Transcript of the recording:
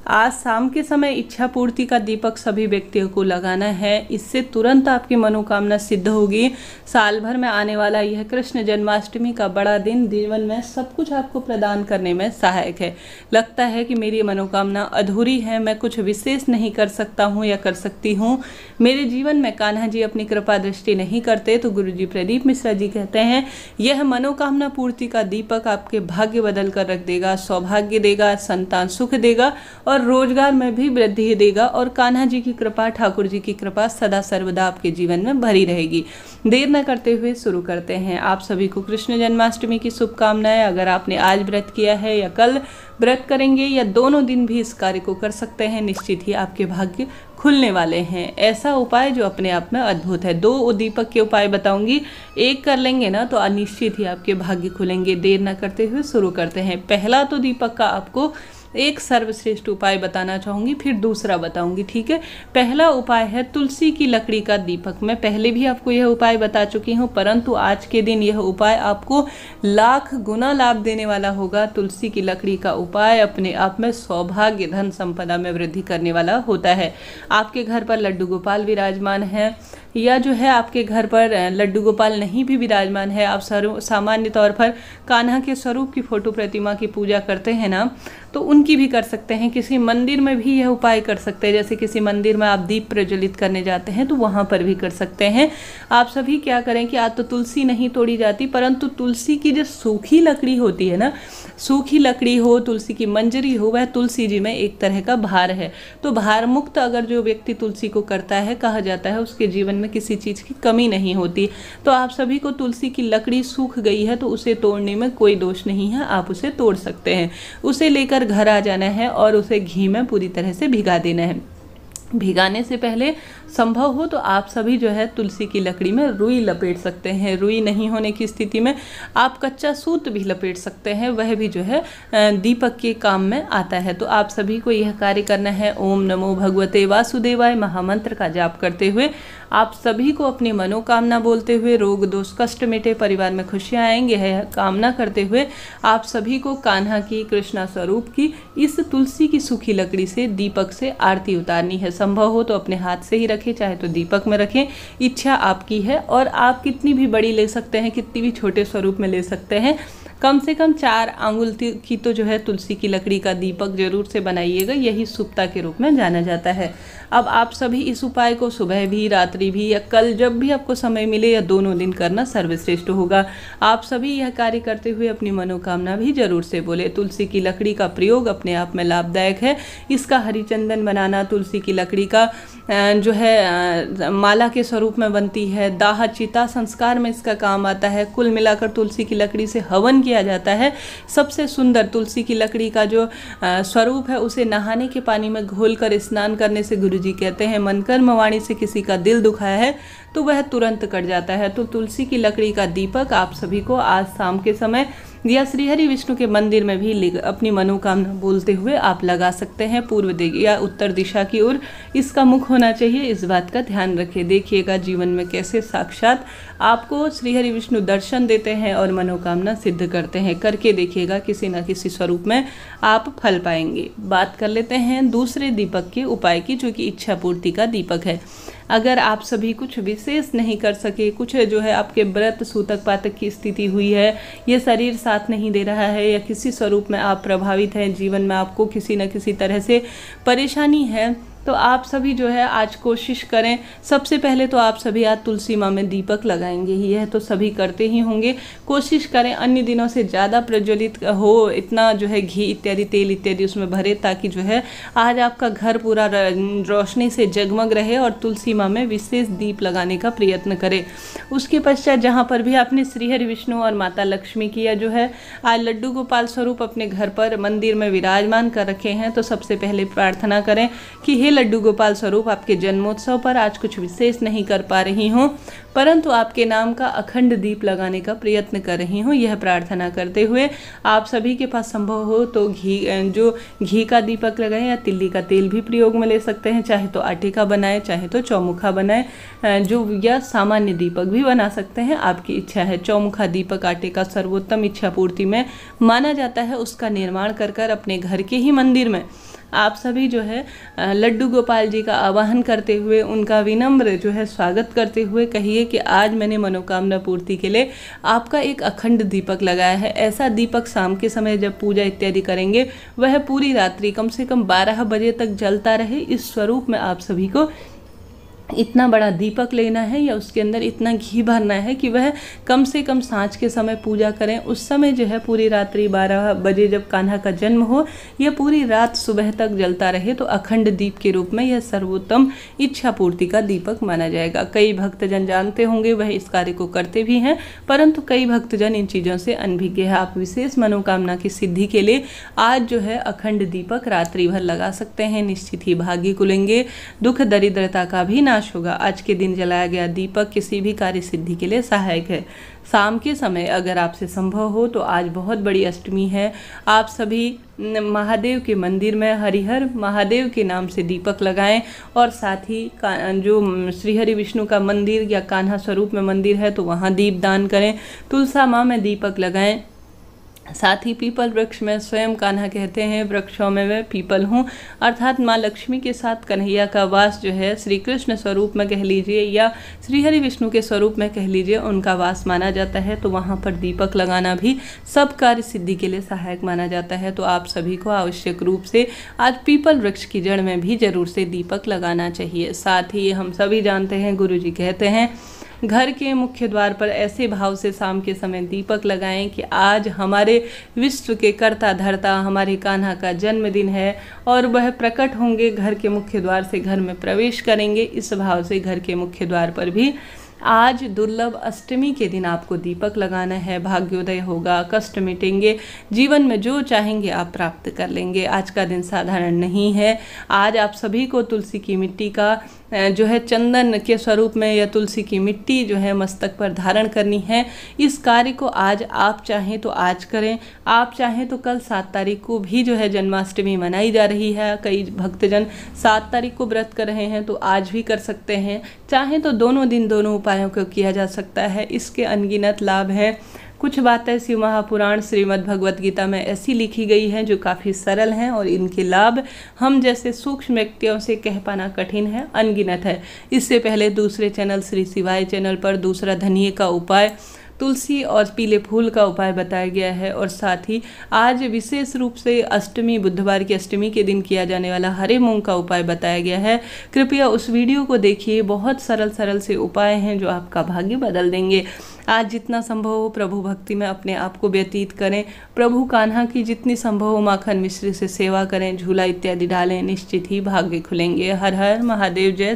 आज शाम के समय इच्छा पूर्ति का दीपक सभी व्यक्तियों को लगाना है। इससे तुरंत आपकी मनोकामना सिद्ध होगी। साल भर में आने वाला यह कृष्ण जन्माष्टमी का बड़ा दिन जीवन में सब कुछ आपको प्रदान करने में सहायक है। लगता है कि मेरी मनोकामना अधूरी है, मैं कुछ विशेष नहीं कर सकता हूँ या कर सकती हूँ, मेरे जीवन में कान्हा जी अपनी कृपा दृष्टि नहीं करते, तो गुरुजी प्रदीप मिश्रा जी कहते हैं यह मनोकामना पूर्ति का दीपक आपके भाग्य बदल कर रख देगा, सौभाग्य देगा, संतान सुख देगा और रोजगार में भी वृद्धि देगा। और कान्हा जी की कृपा, ठाकुर जी की कृपा सदा सर्वदा आपके जीवन में भरी रहेगी। देर न करते हुए शुरू करते हैं। आप सभी को कृष्ण जन्माष्टमी की शुभकामनाएं। अगर आपने आज व्रत किया है या कल व्रत करेंगे या दोनों दिन भी इस कार्य को कर सकते हैं, निश्चित ही आपके भाग्य खुलने वाले हैं। ऐसा उपाय जो अपने आप में अद्भुत है। 2 दीपक के उपाय बताऊंगी, एक कर लेंगे ना तो निश्चित ही आपके भाग्य खुलेंगे। देर न करते हुए शुरू करते हैं। पहला तो दीपक का आपको एक सर्वश्रेष्ठ उपाय बताना चाहूँगी, फिर दूसरा बताऊंगी, ठीक है। पहला उपाय है तुलसी की लकड़ी का दीपक। मैं पहले भी आपको यह उपाय बता चुकी हूँ, परंतु आज के दिन यह उपाय आपको लाख गुना लाभ देने वाला होगा। तुलसी की लकड़ी का उपाय अपने आप में सौभाग्य, धन संपदा में वृद्धि करने वाला होता है। आपके घर पर लड्डू गोपाल विराजमान है या जो है आपके घर पर लड्डू गोपाल नहीं भी विराजमान है, आप सामान्य तौर पर कान्हा के स्वरूप की फोटो प्रतिमा की पूजा करते हैं ना, तो उनकी भी कर सकते हैं। किसी मंदिर में भी यह उपाय कर सकते हैं। जैसे किसी मंदिर में आप दीप प्रज्वलित करने जाते हैं तो वहाँ पर भी कर सकते हैं। आप सभी क्या करें कि आज तो तुलसी नहीं तोड़ी जाती, परंतु तुलसी की जो सूखी लकड़ी होती है ना, सूखी लकड़ी हो, तुलसी की मंजरी हो, वह तुलसी जी में एक तरह का भार है। तो भार मुक्त अगर जो व्यक्ति तुलसी को करता है, कहा जाता है उसके जीवन में किसी चीज़ की कमी नहीं होती। तो आप सभी को तुलसी की लकड़ी सूख गई है तो उसे तोड़ने में कोई दोष नहीं है, आप उसे तोड़ सकते हैं। उसे लेकर घर आ जाना है और उसे घी में पूरी तरह से भिगा देना है। भिगाने से पहले संभव हो तो आप सभी जो है तुलसी की लकड़ी में रुई लपेट सकते हैं। रुई नहीं होने की स्थिति में आप कच्चा सूत भी लपेट सकते हैं, वह भी जो है दीपक के काम में आता है। तो आप सभी को यह कार्य करना है। ओम नमो भगवते वासुदेवाय महामंत्र का जाप करते हुए आप सभी को अपनी मनोकामना बोलते हुए रोग दोष कष्ट मिटे, परिवार में खुशियाँ आएंगे है कामना करते हुए आप सभी को कान्हा की, कृष्णा स्वरूप की इस तुलसी की सूखी लकड़ी से दीपक से आरती उतारनी है। संभव हो तो अपने हाथ से ही रखें, चाहे तो दीपक में रखें, इच्छा आपकी है। और आप कितनी भी बड़ी ले सकते हैं, कितनी भी छोटे स्वरूप में ले सकते हैं। कम से कम 4 आंगुल की तो जो है तुलसी की लकड़ी का दीपक जरूर से बनाइएगा, यही शुभता के रूप में जाना जाता है। अब आप सभी इस उपाय को सुबह भी, रात्रि भी या कल जब भी आपको समय मिले या दोनों दिन करना सर्वश्रेष्ठ होगा। आप सभी यह कार्य करते हुए अपनी मनोकामना भी जरूर से बोले। तुलसी की लकड़ी का प्रयोग अपने आप में लाभदायक है। इसका हरिचंदन बनाना, तुलसी की लकड़ी का जो है माला के स्वरूप में बनती है। दाह चिता संस्कार में इसका काम आता है। कुल मिलाकर तुलसी की लकड़ी से हवन किया जाता है। सबसे सुंदर तुलसी की लकड़ी का जो स्वरूप है उसे नहाने के पानी में घोलकर स्नान करने से गुरुजी कहते हैं मन कर्म वाणी से किसी का दिल दुखाया है तो वह तुरंत कट जाता है। तो तुलसी की लकड़ी का दीपक आप सभी को आज शाम के समय या श्रीहरि विष्णु के मंदिर में भी अपनी मनोकामना बोलते हुए आप लगा सकते हैं। पूर्व या उत्तर दिशा की ओर इसका मुख होना चाहिए, इस बात का ध्यान रखें। देखिएगा जीवन में कैसे साक्षात आपको श्रीहरि विष्णु दर्शन देते हैं और मनोकामना सिद्ध करते हैं। करके देखिएगा, किसी न किसी स्वरूप में आप फल पाएंगे। बात कर लेते हैं दूसरे दीपक के उपाय की, जो कि इच्छा पूर्ति का दीपक है। अगर आप सभी कुछ विशेष नहीं कर सके, कुछ जो है आपके व्रत सूतक पातक की स्थिति हुई है, ये शरीर साथ नहीं दे रहा है या किसी स्वरूप में आप प्रभावित हैं, जीवन में आपको किसी न किसी तरह से परेशानी है, तो आप सभी जो है आज कोशिश करें। सबसे पहले तो आप सभी आज तुलसी माँ में दीपक लगाएंगे ही, यह तो सभी करते ही होंगे। कोशिश करें अन्य दिनों से ज़्यादा प्रज्वलित हो, इतना जो है घी इत्यादि, तेल इत्यादि उसमें भरे, ताकि जो है आज आपका घर पूरा रोशनी से जगमग रहे। और तुलसी माँ में विशेष दीप लगाने का प्रयत्न करें। उसके पश्चात जहाँ पर भी आपने श्रीहरि विष्णु और माता लक्ष्मी की या जो है आज लड्डू गोपाल स्वरूप अपने घर पर मंदिर में विराजमान कर रखे हैं, तो सबसे पहले प्रार्थना करें कि हे लड्डू गोपाल स्वरूप, आपके जन्मोत्सव पर आज कुछ विशेष नहीं कर पा रही हूँ, परंतु आपके नाम का अखंड दीप लगाने का प्रयत्न कर रही हूँ। यह प्रार्थना करते हुए आप सभी के पास संभव हो तो घी का दीपक लगाएं या तिल्ली का तेल भी प्रयोग में ले सकते हैं। चाहे तो आटे का बनाए, चाहे तो चौमुखा बनाए, या सामान्य दीपक भी बना सकते हैं, आपकी इच्छा है। चौमुखा दीपक आटे का सर्वोत्तम इच्छा पूर्ति में माना जाता है। उसका निर्माण कर अपने घर के ही मंदिर में आप सभी जो है लड्डू गोपाल जी का आवाहन करते हुए उनका विनम्र जो है स्वागत करते हुए कहिए कि आज मैंने मनोकामना पूर्ति के लिए आपका एक अखंड दीपक लगाया है। ऐसा दीपक शाम के समय जब पूजा इत्यादि करेंगे वह पूरी रात्रि कम से कम 12 बजे तक जलता रहे। इस स्वरूप में आप सभी को इतना बड़ा दीपक लेना है या उसके अंदर इतना घी भरना है कि वह कम से कम सांझ के समय पूजा करें। उस समय जो है पूरी रात्रि 12 बजे जब कान्हा का जन्म हो यह पूरी रात सुबह तक जलता रहे तो अखंड दीप के रूप में यह सर्वोत्तम इच्छा पूर्ति का दीपक माना जाएगा। कई भक्तजन जानते होंगे वह इस कार्य को करते भी हैं, परंतु कई भक्तजन इन चीज़ों से अनभिज्ञ है। आप विशेष मनोकामना की सिद्धि के लिए आज जो है अखंड दीपक रात्रि भर लगा सकते हैं। निश्चित ही भाग्य खुलेंगे, दुख दरिद्रता का भी होगा। आज के दिन जलाया गया दीपक किसी भी कार्य सिद्धि के लिए सहायक है। शाम के समय अगर आपसे संभव हो तो आज बहुत बड़ी अष्टमी है, आप सभी महादेव के मंदिर में हरिहर महादेव के नाम से दीपक लगाएं और साथ ही जो श्रीहरि विष्णु का मंदिर या कान्हा स्वरूप में मंदिर है तो वहाँ दीप दान करें। तुलसा माँ में दीपक लगाएं। साथ ही पीपल वृक्ष में स्वयं कान्हा कहते हैं वृक्षों में मैं पीपल हूँ, अर्थात माँ लक्ष्मी के साथ कन्हैया का वास जो है श्री कृष्ण स्वरूप में कह लीजिए या श्री हरि विष्णु के स्वरूप में कह लीजिए उनका वास माना जाता है। तो वहाँ पर दीपक लगाना भी सब कार्य सिद्धि के लिए सहायक माना जाता है। तो आप सभी को आवश्यक रूप से आज पीपल वृक्ष की जड़ में भी जरूर से दीपक लगाना चाहिए। साथ ही हम सभी जानते हैं गुरु जी कहते हैं घर के मुख्य द्वार पर ऐसे भाव से शाम के समय दीपक लगाएं कि आज हमारे विश्व के कर्ता धर्ता हमारे कान्हा का जन्मदिन है और वह प्रकट होंगे, घर के मुख्य द्वार से घर में प्रवेश करेंगे। इस भाव से घर के मुख्य द्वार पर भी आज दुर्लभ अष्टमी के दिन आपको दीपक लगाना है। भाग्योदय होगा, कष्ट मिटेंगे, जीवन में जो चाहेंगे आप प्राप्त कर लेंगे। आज का दिन साधारण नहीं है। आज आप सभी को तुलसी की मिट्टी का जो है चंदन के स्वरूप में या तुलसी की मिट्टी जो है मस्तक पर धारण करनी है। इस कार्य को आज आप चाहें तो आज करें, आप चाहें तो कल 7 तारीख को भी जो है जन्माष्टमी मनाई जा रही है। कई भक्तजन 7 तारीख को व्रत कर रहे हैं तो आज भी कर सकते हैं। चाहें तो दोनों दिन दोनों उपायों को किया जा सकता है। इसके अनगिनत लाभ हैं। कुछ बातें शिव महापुराण श्रीमद् भगवत गीता में ऐसी लिखी गई हैं जो काफ़ी सरल हैं और इनके लाभ हम जैसे सूक्ष्म व्यक्तियों से कह पाना कठिन है, अनगिनत है। इससे पहले दूसरे चैनल श्री शिवाय चैनल पर दूसरा धनिये का उपाय, तुलसी और पीले फूल का उपाय बताया गया है और साथ ही आज विशेष रूप से अष्टमी बुधवार की अष्टमी के दिन किया जाने वाला हरे मूंग का उपाय बताया गया है। कृपया उस वीडियो को देखिए, बहुत सरल से उपाय हैं जो आपका भाग्य बदल देंगे। आज जितना संभव हो प्रभु भक्ति में अपने आप को व्यतीत करें। प्रभु कान्हा की जितनी संभव हो माखन मिश्री से सेवा करें, झूला इत्यादि डालें, निश्चित ही भाग्य खुलेंगे। हर हर महादेव। जय